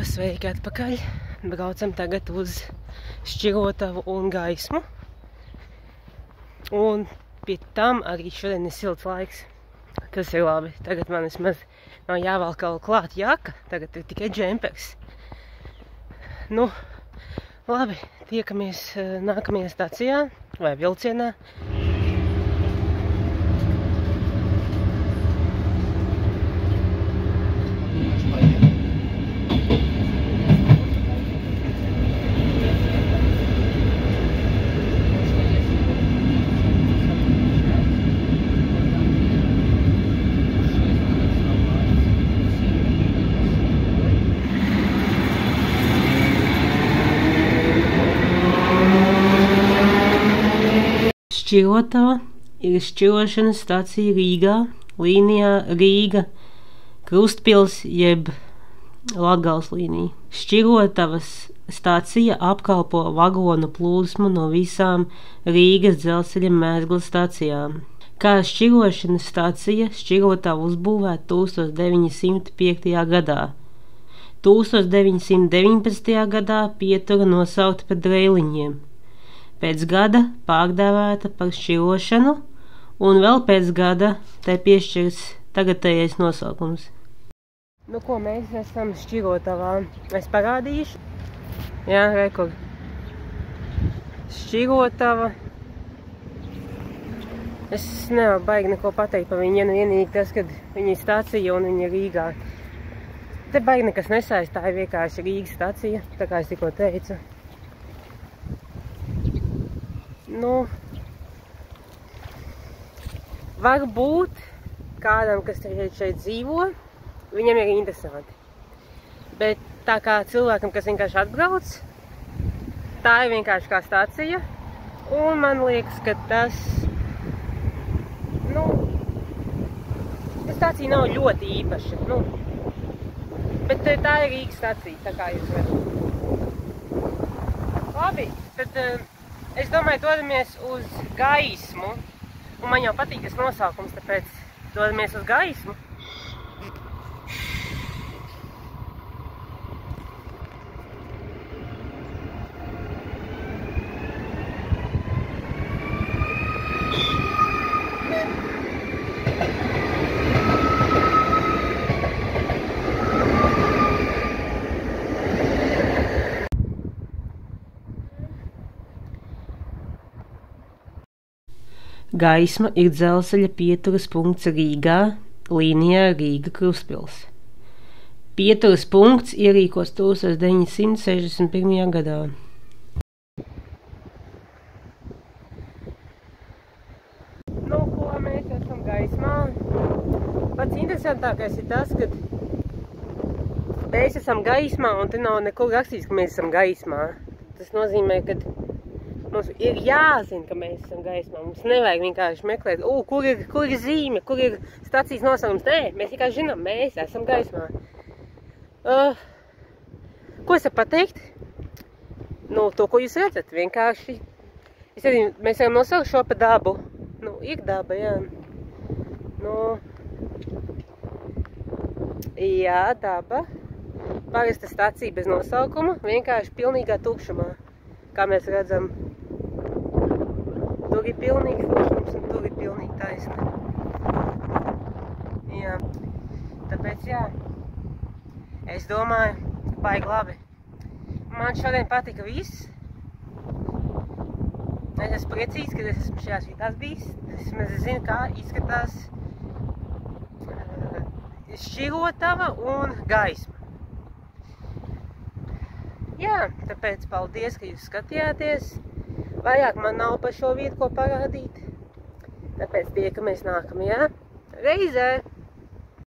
Sveiki atpakaļ. Braucam tagad uz Šķirotavu un Gaismu. Un pie tam arī šodien ir silts laiks. Tas ir labi. Tagad man vismaz nav jāvelk kaut klāt jaka. Tagad ir tikai džempers. Nu, labi. Tiekamies nākamajā stacijā vai vilcienā. Šķirotava ir šķirošanas stacija Rīgā, līnijā Rīga, Krustpils jeb Latgales līnija. Šķirotavas stacija apkalpo vagonu plūsmu no visām Rīgas dzelzceļa mezgla stacijām. Kā šķirošanas stacija Šķirotava uzbūvēta 1905. gadā. 1919. gadā pietura nosaukta par Dreiliņiem. Pēc gada pārdēvēta par šķirošanu, un vēl pēc gada tai piešķirs tagadējais nosaukums. Nu ko, mēs esam Šķirotavā. Es parādīšu. Jā, rekur. Šķirotava. Es nevaru baigi neko pateikt par viņu, vienīgi tas, kad viņa ir stacija un viņa ir Rīgā. Te baigi nekas nesaist, tā ir vienkārši Rīgas stacija, tā kā es tikko teicu. Nu, varbūt kādam, kas šeit dzīvo, viņam ir interesanti. Bet tā kā cilvēkam, kas vienkārši atbrauc, tā ir vienkārši kā stacija. Un man liekas, ka tas, stacija nav ļoti īpaša. Bet tā ir Rīgas stacija, tā kā jūs varat. Labi, tad es domāju, dodamies uz Gaismu. Un man jau patīk tas nosaukums, tāpēc dodamies uz Gaismu. Gaisma ir dzelzceļa pieturas punkts Rīgā, līnijā Rīga Krustpils. Pieturas punkts ierīkots 1961. gadā. Nu, ko mēs esam Gaismā? Pats interesantākais ir tas, ka mēs esam Gaismā, un te nav nekur rakstīts, ka mēs esam Gaismā. Tas nozīmē, ka mums ir jāzina, ka mēs esam Gaismā. Mums nevajag vienkārši meklēt, kur ir zīme, kur ir stacijas nosaukums. Nē, mēs vienkārši zinām, mēs esam Gaismā. Ko es varu pateikt? To, ko jūs redzat, vienkārši. Mēs varam nosaukt šo pa dabu. Ir daba, jā. Jā, daba. Parasta stacija bez nosaukuma, vienkārši pilnīgā tukšumā. Kā mēs redzam, tur ir pilnīgs tukšums un tur ir pilnīgi taisna. Jā. Tāpēc, jā, es domāju, baigi labi. Man šodien patika viss. Es esmu priecīgs, ka es esmu šajās vietās bijis. Es zinu, kā izskatās Šķirotava un Gaisma. Jā, tāpēc paldies, ka jūs skatījāties. Vairāk man nav par šo vietu ko parādīt. Tāpēc tiekamies nākamajā reizē.